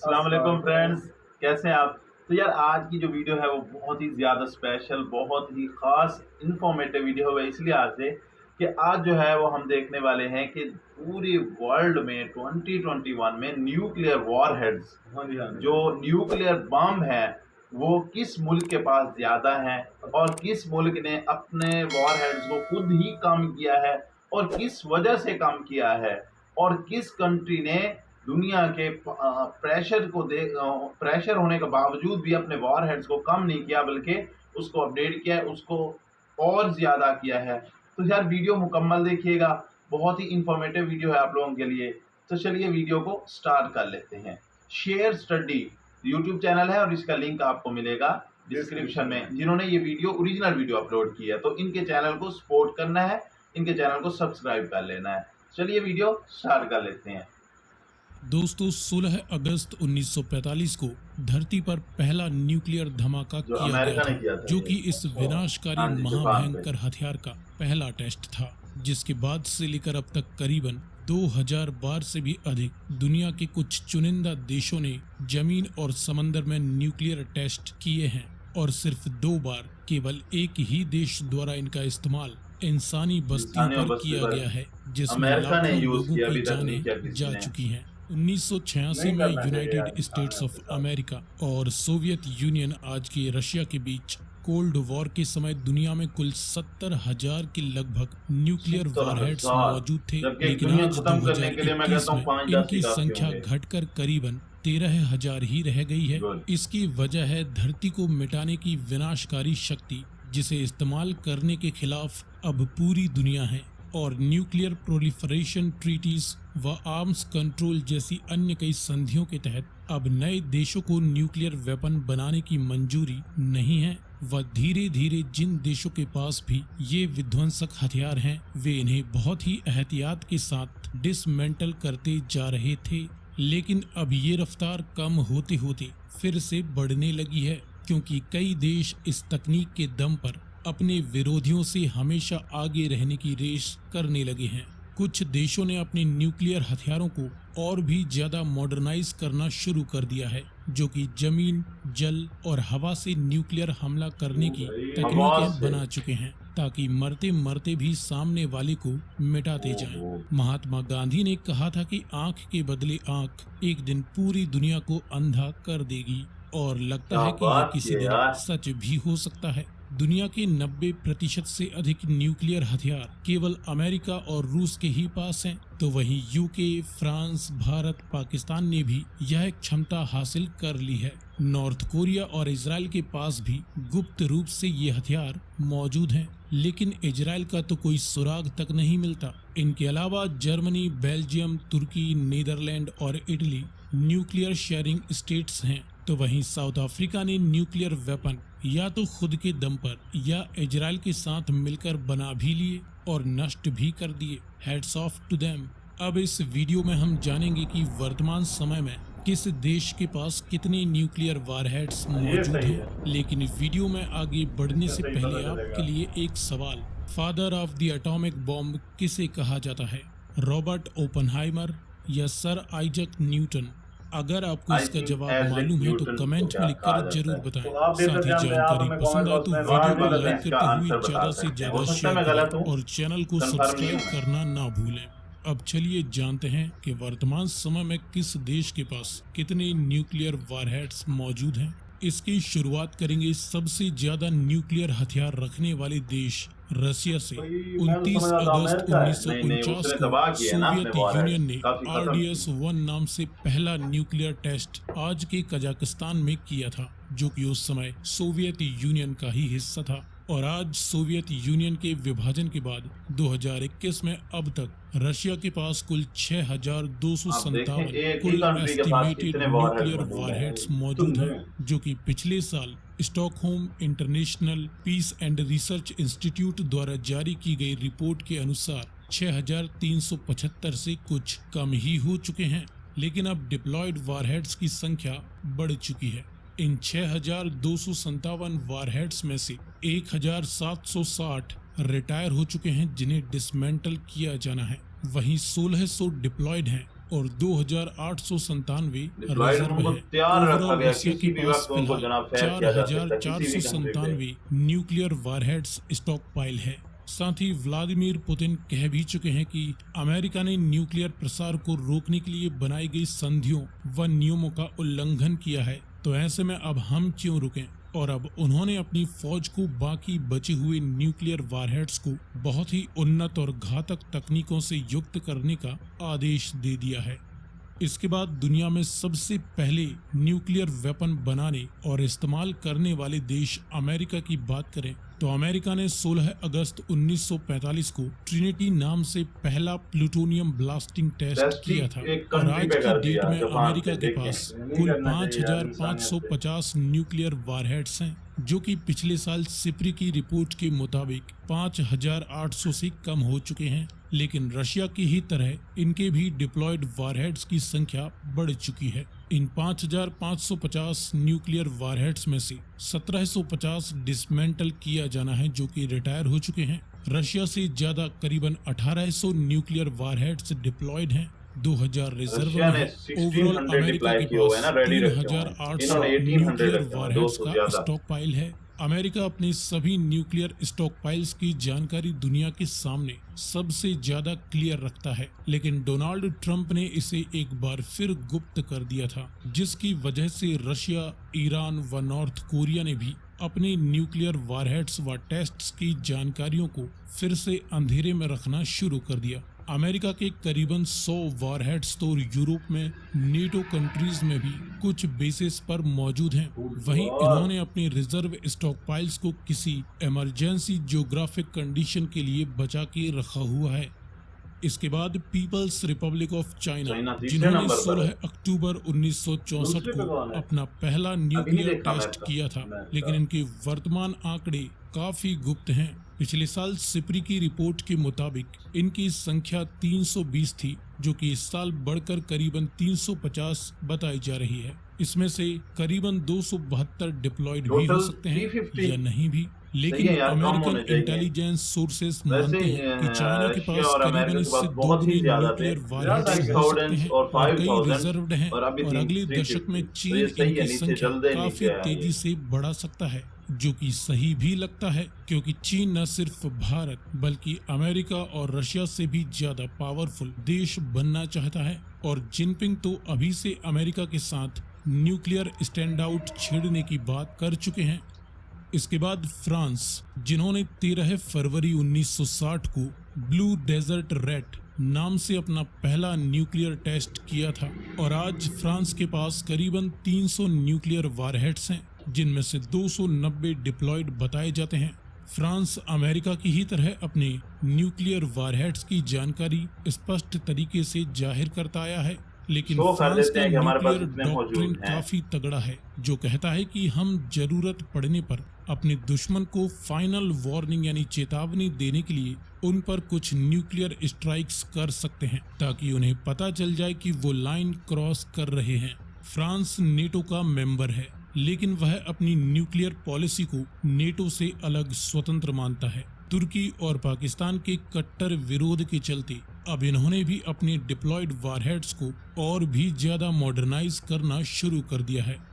अस्सलाम वालेकुम फ्रेंड्स, कैसे हैं आप? तो यार आज की जो वीडियो है वो बहुत ही ज़्यादा स्पेशल, बहुत ही ख़ास इन्फॉर्मेटिव वीडियो है इसलिए आज से कि आज जो है वो हम देखने वाले हैं कि पूरे वर्ल्ड में 2021 में न्यूक्लियर वॉरहेड्स हाँ जी, हाँ जी। जो न्यूक्लियर बम है, वो किस मुल्क के पास ज़्यादा हैं और किस मुल्क ने अपने वॉरहेड्स को खुद ही कम किया है और किस वजह से कम किया है और किस कंट्री ने दुनिया के प्रेशर होने के बावजूद भी अपने वॉरहेड्स को कम नहीं किया बल्कि उसको अपडेट किया है, उसको और ज़्यादा किया है। तो यार वीडियो मुकम्मल देखिएगा, बहुत ही इन्फॉर्मेटिव वीडियो है आप लोगों के लिए। तो चलिए वीडियो को स्टार्ट कर लेते हैं। शेयर स्टडी यूट्यूब चैनल है और इसका लिंक आपको मिलेगा डिस्क्रिप्शन में। जिन्होंने ये वीडियो ओरिजिनल वीडियो अपलोड की है तो इनके चैनल को सपोर्ट करना है, इनके चैनल को सब्सक्राइब कर लेना है। चलिए वीडियो स्टार्ट कर लेते हैं। दोस्तों 16 अगस्त 1945 को धरती पर पहला न्यूक्लियर धमाका जो किया अमेरिका गया ने किया था, था जो ये। कि इस विनाशकारी हाँ जी, जापान पे। महाभयंकर हथियार का पहला टेस्ट था, जिसके बाद से लेकर अब तक करीबन 2000 बार से भी अधिक दुनिया के कुछ चुनिंदा देशों ने जमीन और समंदर में न्यूक्लियर टेस्ट किए हैं और सिर्फ 2 बार केवल एक ही देश द्वारा इनका इस्तेमाल इंसानी बस्तियों इंसानी पर बस्ती किया पर गया है, जिसमें अमेरिका ने लाखों यूज लोगों किया, की अभी तक नहीं जानें किया किसी जा ने। चुकी हैं। 1986 नहीं में करना चाहिए यूनाइटेड यार, स्टेट्स ऑफ इंसान के साथ। अमेरिका और सोवियत यूनियन आज के रशिया के बीच कोल्ड वॉर के समय दुनिया में कुल 70,000 के लगभग न्यूक्लियर 70,000 वॉरहेड्स मौजूद थे, जबकि लेकिन दुनिया आज खत्म करने के लिए मैं 2021 कहता हूँ में 5-10 इनकी ही काफी संख्या होंगे। घटकर करीबन 13,000 ही रह गई है। Good. इसकी वजह है धरती को मिटाने की विनाशकारी शक्ति, जिसे इस्तेमाल करने के खिलाफ अब पूरी दुनिया है, और न्यूक्लियर प्रोलिफरेशन ट्रीटीज व आर्म्स कंट्रोल जैसी अन्य कई संधियों के तहत अब नए देशों को न्यूक्लियर वेपन बनाने की मंजूरी नहीं है व धीरे धीरे जिन देशों के पास भी ये विध्वंसक हथियार हैं, वे इन्हें बहुत ही एहतियात के साथ डिसमेंटल करते जा रहे थे। लेकिन अब ये रफ्तार कम होते होते फिर से बढ़ने लगी है, क्योंकि कई देश इस तकनीक के दम पर अपने विरोधियों से हमेशा आगे रहने की रेस करने लगे हैं। कुछ देशों ने अपने न्यूक्लियर हथियारों को और भी ज्यादा मॉडर्नाइज करना शुरू कर दिया है, जो कि जमीन, जल और हवा से न्यूक्लियर हमला करने की हवा तकनीकें से। बना चुके हैं, ताकि मरते मरते भी सामने वाले को मिटाते जाएं। महात्मा गांधी ने कहा था कि आंख के बदले आंख एक दिन पूरी दुनिया को अंधा कर देगी, और लगता है कि क्या ये बात किसी की है दिन यार। सच भी हो सकता है। दुनिया के 90% से अधिक न्यूक्लियर हथियार केवल अमेरिका और रूस के ही पास हैं, तो वहीं यूके, फ्रांस, भारत, पाकिस्तान ने भी यह क्षमता हासिल कर ली है। नॉर्थ कोरिया और इजराइल के पास भी गुप्त रूप से ये हथियार मौजूद हैं, लेकिन इजराइल का तो कोई सुराग तक नहीं मिलता। इनके अलावा जर्मनी, बेल्जियम, तुर्की, नीदरलैंड और इटली न्यूक्लियर शेयरिंग स्टेट्स हैं, तो वहीं साउथ अफ्रीका ने न्यूक्लियर वेपन या तो खुद के दम पर या इजराइल के साथ मिलकर बना भी लिए और नष्ट भी कर दिए। Heads off to them. अब इस वीडियो में हम जानेंगे कि वर्तमान समय में किस देश के पास कितने न्यूक्लियर वारहेड्स मौजूद सही हैं। लेकिन वीडियो में आगे बढ़ने से सही पहले पता चलेगा। आपके लिए एक सवाल। Father of the atomic bomb किसे कहा जाता है? रॉबर्ट ओपनहाइमर या सर आइजक न्यूटन? अगर आपको I इसका think जवाब Isaac मालूम है तो Newton को कमेंट क्या में कहा लिखकर जाता जरूर है। बताएं। तो आप देख साथ ही सकते हैं, आप जानकारी हमें पसंद आए तो comment box में वीडियो को गलत है, लाइक इसका करते हुए आंसर बता ज्यादा से सकते हैं। ज्यादा हो सकता है शेयर मैं गलत करें हूँ, और चैनल को confirm सब्सक्राइब नहीं हूँ। करना ना भूलें। अब चलिए जानते हैं कि वर्तमान समय में किस देश के पास कितने न्यूक्लियर वारहेड्स मौजूद हैं। इसकी शुरुआत करेंगे सबसे ज्यादा न्यूक्लियर हथियार रखने वाले देश रशिया से। भाई, मैं तो 29 समझ रहा था अगस्त अमेरिका है। नहीं, 1949 उसने को तबाह किया ना अपने सोवियत warheads, यूनियन ने काफी खत्म RDS-1 नाम से पहला न्यूक्लियर टेस्ट आज के कजाकिस्तान में किया था, जो कि उस समय सोवियत यूनियन का ही हिस्सा था। और आज सोवियत यूनियन के विभाजन के बाद 2021 में अब तक रशिया के पास कुल 6,257 एक ही कुल country के पास एस्टिमेटेड कितने warheads न्यूक्लियर मौजूद हैं? वारहेड्स मौजूद हैं, जो कि पिछले साल Stockholm International Peace and Research Institute द्वारा जारी की गई रिपोर्ट के अनुसार 6,375 से कुछ कम ही हो चुके हैं। लेकिन अब डिप्लॉयड वारहेड्स की संख्या बढ़ चुकी है। इन 6,257 वारहेड्स में से 1,760 रिटायर हो चुके हैं, जिन्हें डिसमेंटल किया जाना है। वहीं 1,600 डिप्लॉयड हैं, और 2,897 डिप्लॉयड रिजर्व उनको है। तैयार रखा ओवरऑल गया, रशिया किसी के भी पास वक्त उनको फिलहाल जनाब फायर किया जा सकता है, किसी भी कंट्री पे। 4,497 न्यूक्लियर वारहेड्स स्टॉक पाइल है। साथ ही व्लादिमीर पुतिन कह भी चुके हैं कि अमेरिका ने न्यूक्लियर प्रसार को रोकने के लिए बनाई गई संधियों व नियमों का उल्लंघन किया है, तो ऐसे में अब हम क्यों रुकें। और अब उन्होंने अपनी फौज को बाकी बचे हुए न्यूक्लियर वारहेड्स को बहुत ही उन्नत और घातक तकनीकों से युक्त करने का आदेश दे दिया है। इसके बाद दुनिया में सबसे पहले न्यूक्लियर वेपन बनाने और इस्तेमाल करने वाले देश अमेरिका की बात करें तो अमेरिका ने 16 अगस्त 1945 को ट्रिनिटी नाम से पहला प्लूटोनियम ब्लास्टिंग टेस्ट किया था। और आज की डेट में अमेरिका के पास कुल 5,550 न्यूक्लियर वारहेड्स हैं, जो कि पिछले साल सिप्री की रिपोर्ट के मुताबिक 5,800 से कम हो चुके हैं। लेकिन रशिया की ही तरह इनके भी डिप्लॉयड वारहेड्स की संख्या बढ़ चुकी है। इन 5,550 न्यूक्लियर वारहेड्स में से 1,750 डिसमेंटल किया जाना है, जो कि रिटायर हो चुके हैं। रशिया से ज्यादा करीबन 1,800 न्यूक्लियर वारहेड्स डिप्लॉयड हैं, 2,000 रिजर्व में है। ओवरऑल अमेरिका के पास 3,800 न्यूक्लियर वारहेड्स का स्टॉक पाइल है। अमेरिका अपने सभी न्यूक्लियर स्टॉक पाइल्स की जानकारी दुनिया के सामने सबसे ज्यादा क्लियर रखता है, लेकिन डोनाल्ड ट्रंप ने इसे एक बार फिर गुप्त कर दिया था, जिसकी वजह से रशिया, ईरान व नॉर्थ कोरिया ने भी अपने न्यूक्लियर वारहेड्स व टेस्ट्स की जानकारियों को फिर से अंधेरे में रखना शुरू कर दिया। अमेरिका के करीबन 100 वारहेड्स तो यूरोप में नेटो कंट्रीज में भी कुछ बेसिस पर मौजूद हैं। वहीं इन्होंने अपने रिजर्व स्टॉक पाइल्स को किसी इमरजेंसी जियोग्राफिक कंडीशन के लिए बचा के रखा हुआ है। इसके बाद पीपल्स रिपब्लिक ऑफ चाइना, जिन्होंने 16 अक्टूबर 1964 को अपना पहला न्यूक्लियर टेस्ट किया था, लेकिन इनके वर्तमान आंकड़े काफी गुप्त हैं। पिछले साल सिप्री की रिपोर्ट के मुताबिक इनकी संख्या 320 थी, जो कि इस साल बढ़कर करीबन 350 बताई जा रही है। इसमें से करीबन 272 डिप्लॉयड भी हो सकते हैं या नहीं भी, लेकिन अमेरिकन इंटेलिजेंस सोर्सेस मानते हैं कि चाइना के पास करीबन इससे दोगुनी न्यूक्लियर वारहेड्स हो सकते हैं और कई रिजर्व्ड हैं। और अगले दशक में चीन इनकी संख्या काफी तेजी से बढ़ा सकता है, जो कि सही भी लगता है, क्योंकि चीन न सिर्फ भारत बल्कि अमेरिका और रशिया से भी ज्यादा पावरफुल देश बनना चाहता है। और जिनपिंग तो अभी से अमेरिका के साथ न्यूक्लियर स्टैंड आउट छेड़ने की बात कर चुके हैं। इसके बाद फ्रांस, जिन्होंने 13 फरवरी 1960 को ब्लू डेजर्ट रेड नाम से अपना पहला न्यूक्लियर टेस्ट किया था, और आज फ्रांस के पास करीबन 300 न्यूक्लियर वारहेड्स हैं, जिनमें से 290 डिप्लॉयड बताए जाते हैं। फ्रांस अमेरिका की ही तरह अपने न्यूक्लियर वारहेड्स की जानकारी स्पष्ट तरीके से जाहिर करता आया है, लेकिन फ्रांस का न्यूक्लियर डॉक्ट्रिन काफी तगड़ा है, जो कहता है कि हम जरूरत पड़ने पर अपने दुश्मन को फाइनल वार्निंग यानी चेतावनी देने के लिए उन पर कुछ न्यूक्लियर स्ट्राइक्स कर सकते हैं, ताकि उन्हें पता चल जाए कि वो लाइन क्रॉस कर रहे हैं। फ्रांस नेटो का मेंबर है, लेकिन वह अपनी न्यूक्लियर पॉलिसी को नेटो से अलग स्वतंत्र मानता है। तुर्की और पाकिस्तान के कट्टर विरोध के चलते अब इन्होंने भी अपने डिप्लॉयड वारहेड्स को और भी ज्यादा मॉडर्नाइज करना शुरू कर दिया है।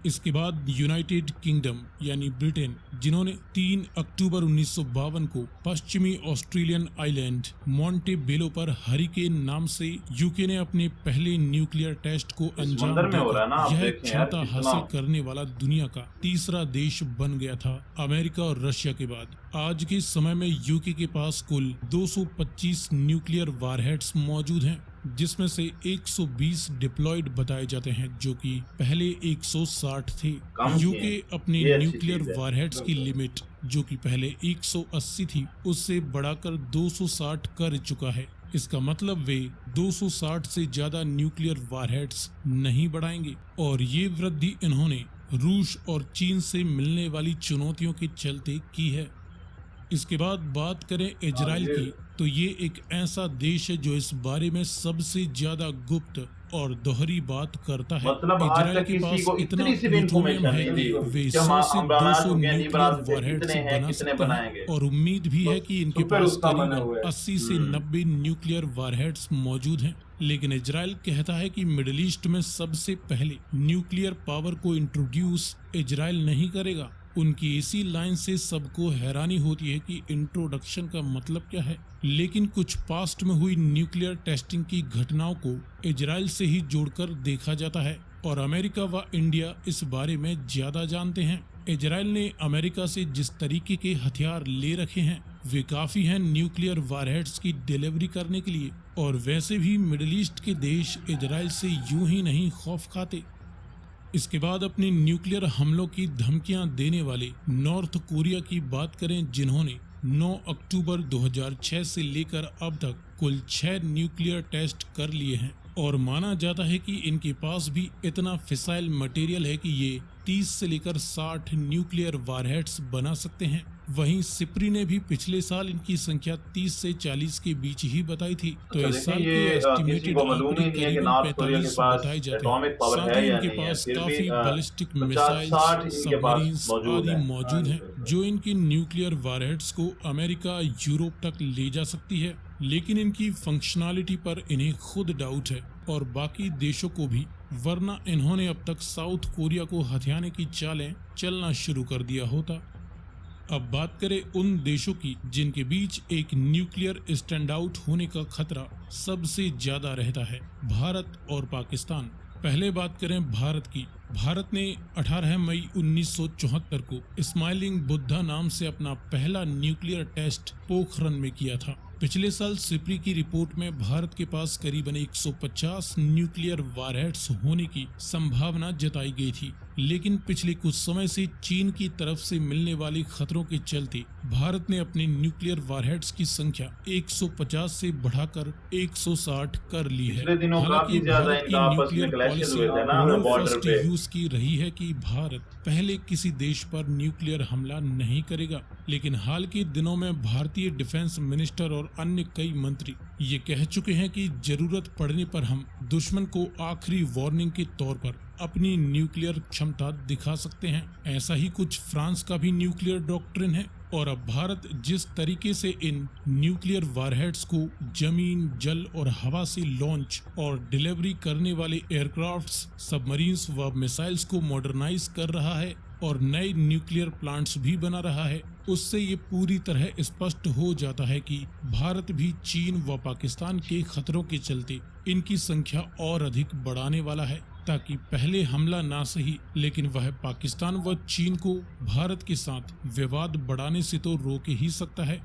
इसके बाद यूनाइटेड किंगडम यानी ब्रिटेन, जिन्होंने 3 अक्टूबर 1952 को पश्चिमी ऑस्ट्रेलियन आइलैंड मोंटेबेलो पर हरिकेन नाम से यूके ने अपने पहले न्यूक्लियर टेस्ट को अंजाम दिया। यह क्षमता हासिल करने वाला दुनिया का तीसरा देश बन गया था, अमेरिका और रशिया के बाद। आज के समय में यूके के पास कुल 225 न्यूक्लियर वारहेड्स मौजूद हैं, जिसमें से 120 डिप्लॉयड बताए जाते हैं, जो कि पहले 160 थे। यूके अपने न्यूक्लियर वारहेड्स की लिमिट, जो कि पहले 180 थी, उससे बढ़ाकर 260 कर चुका है। इसका मतलब वे 260 से ज्यादा न्यूक्लियर वारहेड्स नहीं बढ़ाएंगे, और ये वृद्धि इन्होंने रूस और चीन से मिलने वाली चुनौतियों के चलते की है। इसके बाद बात करें इजराइल की, तो ये एक ऐसा देश है जो इस बारे में सबसे ज्यादा गुप्त और दोहरी बात करता है। मतलब आज इजराइल तक के किसी पास को इतना इतनी सी भी प्लूटोनियम इंफॉर्मेशन है नहीं कि थी वे कि 100 से हम बना 200 चुके हैं, नहीं बना न्यूक्लियर सकते, वॉरहेड्स कितने हैं, बना कितने सकते हैं बनाएंगे। और उम्मीद भी है कि इनके सुपर पास उसका बना करीबन हुआ है। 80 से 90 न्यूक्लियर वॉरहेड्स मौजूद हैं। लेकिन इजराइल कहता है कि मिडिल ईस्ट में सबसे पहले न्यूक्लियर पावर को इंट्रोड्यूस इजराइल नहीं करेगा। उनकी इसी लाइन से सबको हैरानी होती है कि इंट्रोडक्शन का मतलब क्या है, लेकिन कुछ पास्ट में हुई न्यूक्लियर टेस्टिंग की घटनाओं को इजराइल से ही जोड़कर देखा जाता है और अमेरिका व इंडिया इस बारे में ज्यादा जानते हैं। इजराइल ने अमेरिका से जिस तरीके के हथियार ले रखे हैं वे काफी हैं न्यूक्लियर वॉरहेड्स की डिलीवरी करने के लिए, और वैसे भी मिडिल ईस्ट के देश इजराइल से यूं ही नहीं खौफ खाते। इसके बाद अपनी न्यूक्लियर हमलों की धमकियां देने वाले नॉर्थ कोरिया की बात करें, जिन्होंने 9 अक्टूबर 2006 से लेकर अब तक कुल 6 न्यूक्लियर टेस्ट कर लिए हैं और माना जाता है कि इनके पास भी इतना फिसाइल मटेरियल है कि ये 30 से लेकर 60 न्यूक्लियर वॉरहेड्स बना सकते हैं। वहीं सिप्री ने भी पिछले साल इनकी संख्या 30 से 40 के बीच ही बताई थी, तो अच्छा इस देखिए, साल के ये किसी एस्टिमेटेड को मालूम आंकड़े ही नहीं है कि करीबन नॉर्थ कोरिया के 45 पास बताए जाते एटॉमिक हैं। पावर साथ है ही या इनके नहीं है, पास फिर भी काफी बैलिस्टिक 50-60 मिसाइल्स, इनके पास सबमरीन्स मौजूद आदि है। मौजूद हैं, जो इनकी न्यूक्लियर वॉरहेड्स को अमेरिका यूरोप तक ले जा सकती है। लेकिन इनकी फंक्शनैलिटी पर इन्हें खुद डाउट है और बाकी देशों को भी, वरना इन्होंने अब तक साउथ कोरिया को हथियाने की चालें चलना शुरू कर दिया होता। अब बात करें उन देशों की जिनके बीच एक न्यूक्लियर स्टैंड आउट होने का खतरा सबसे ज्यादा रहता है, भारत और पाकिस्तान। पहले बात करें भारत की। भारत ने 18 मई 1974 को स्माइलिंग बुद्धा नाम से अपना पहला न्यूक्लियर टेस्ट पोखरन में किया था। पिछले साल सिप्री की रिपोर्ट में भारत के पास करीबन 150 न्यूक्लियर वॉरहेड्स होने की संभावना जताई गई थी, लेकिन पिछले कुछ समय से चीन की तरफ से मिलने वाले खतरों के चलते भारत ने अपने न्यूक्लियर वॉरहेड्स की संख्या 150 से बढ़ाकर 160 कर ली है। पिछले दिनों हालांकि काफी ज्यादा भारत की इनका आपस में न्यूक्लियर क्लैशेस पॉलिसी हुए थे ना नो बॉर्डर फर्स्ट पे। यूज की रही है कि भारत पहले किसी देश पर न्यूक्लियर हमला नहीं करेगा, लेकिन हाल के दिनों में भारतीय डिफेंस मिनिस्टर और अन्य कई मंत्री ये कह चुके हैं कि जरूरत पड़ने पर हम दुश्मन को आखिरी वार्निंग के तौर पर अपनी न्यूक्लियर क्षमता दिखा सकते हैं। ऐसा ही कुछ फ्रांस का भी न्यूक्लियर डॉक्ट्रिन है और अब भारत जिस तरीके से इन न्यूक्लियर वॉरहेड्स को जमीन, जल और हवा से लॉन्च और डिलीवरी करने वाले एयरक्राफ्ट्स, सबमरीन्स व मिसाइल्स को मॉडर्नाइज कर रहा है और नए न्यूक्लियर प्लांट्स भी बना रहा है, उससे ये पूरी तरह स्पष्ट हो जाता है कि भारत भी चीन व पाकिस्तान के खतरों के चलते इनकी संख्या और अधिक बढ़ाने वाला है, ताकि पहले हमला ना सही लेकिन वह पाकिस्तान व चीन को भारत के साथ विवाद बढ़ाने से तो रोक ही सकता है।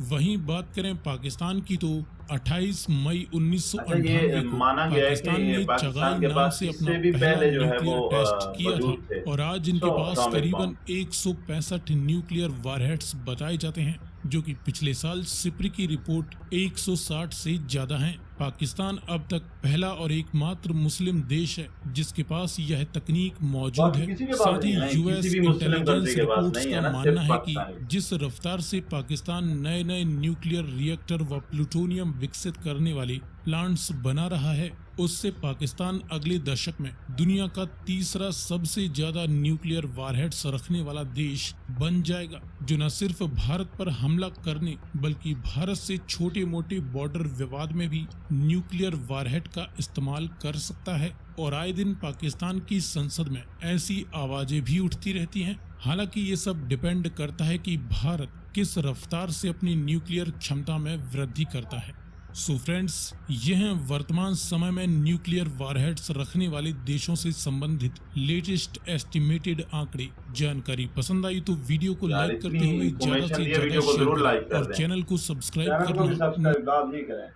वहीं बात करें पाकिस्तान की तो 28 मई 1998 को माना गया है पाकिस्तान कि ने पाकिस्तान चगाई के नाम पास से अपना इससे भी पहला पहले जो है वो न्यूक्लियर टेस्ट किया मौजूद थे था और आज इनके पास एटॉमिक करीबन बम। 165 न्यूक्लियर वॉरहेड्स बताए जाते हैं, जो कि पिछले साल सिप्री की रिपोर्ट 160 से ज्यादा हैं। पाकिस्तान अब तक पहला और एकमात्र मुस्लिम देश है जिसके पास यह तकनीक मौजूद बाकी है। किसी के पास साथ ही नहीं है, यूएस किसी भी मुस्लिम इंटेलिजेंस कंट्री के पास रिपोर्ट्स नहीं है का ना, मानना सिर्फ है कि पाकिस्तान। जिस रफ्तार से पाकिस्तान नए नए न्यूक्लियर रिएक्टर व प्लूटोनियम विकसित करने वाले प्लांट्स बना रहा है, उससे पाकिस्तान अगले दशक में दुनिया का तीसरा सबसे ज्यादा न्यूक्लियर वॉरहेड्स रखने वाला देश बन जाएगा, जो न सिर्फ भारत पर हमला करने बल्कि भारत से छोटे मोटे बॉर्डर विवाद में भी न्यूक्लियर वॉरहेड का इस्तेमाल कर सकता है। और आए दिन पाकिस्तान की संसद में ऐसी आवाजें भी उठती रहती हैं। हालांकि ये सब डिपेंड करता है कि भारत किस रफ्तार से अपनी न्यूक्लियर क्षमता में वृद्धि करता है। सो फ्रेंड्स, ये हैं वर्तमान समय में न्यूक्लियर वॉरहेड्स रखने वाले देशों से संबंधित लेटेस्ट एस्टिमेटेड आंकड़े। जानकारी पसंद आई तो वीडियो को यार, लाइक करते इतनी हुए ज्यादा information से दिए, ज्यादा वीडियो को शेयर जरूर लाइक करें कर और दें। चैनल को सब्सक्राइब चैनल को भी करना सब्सक्राइब लाजमी करें।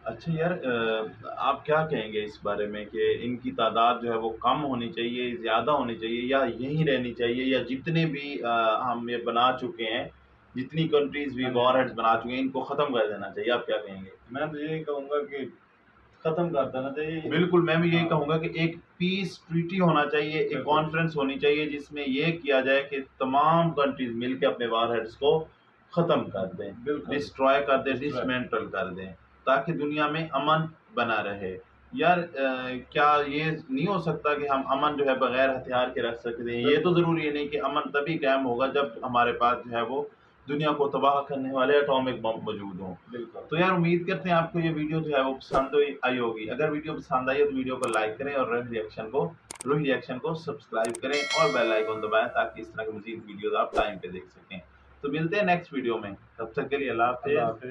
अच्छा यार, आप क्या कहेंगे इस बारे में कि इनकी तादाद जो है वो कम होनी चाहिए, ज़्यादा होनी चाहिए, या यहीं रहनी चाहिए, या जितने भी हम ये बना चुके हैं, जितनी कंट्रीज भी वॉरहेड्स बना चुके हैं, इनको ख़त्म कर देना चाहिए? आप क्या कहेंगे? मैं तो यही कहूँगा कि खत्म कर देना चाहिए। बिल्कुल, मैं भी यही कहूँगा कि एक पीस ट्रीटी होना चाहिए, एक कॉन्फ्रेंस होनी चाहिए जिसमें ये किया जाए कि तमाम कंट्रीज मिलकर अपने वॉरहेड्स को ख़त्म कर दें, डिस्ट्रॉय कर दें, डिसमेंटल कर दें, ताकि दुनिया में अमन बना रहे। यार क्या ये नहीं हो सकता कि हम अमन जो है बगैर हथियार के रख सकते हैं? ये तो ज़रूरी है नहीं कि अमन तभी कायम होगा जब हमारे पास जो है वो दुनिया को तबाह करने वाले एटॉमिक बम मौजूद हों। बिल्कुल। तो यार उम्मीद करते हैं आपको ये वीडियो जो है वो पसंद आई होगी। अगर वीडियो पसंद आई हो तो वीडियो को लाइक करें और रोहित रिएक्शन को सब्सक्राइब करें और बेल आइकन दबाएं ताकि इस तरह की मज़ीद वीडियोज़ आप टाइम पे देख सकें। तो मिलते हैं नेक्स्ट वीडियो में, तब तक के लिए अल्लाह अल्लाह हाफ़िज़। हाफ़िज़।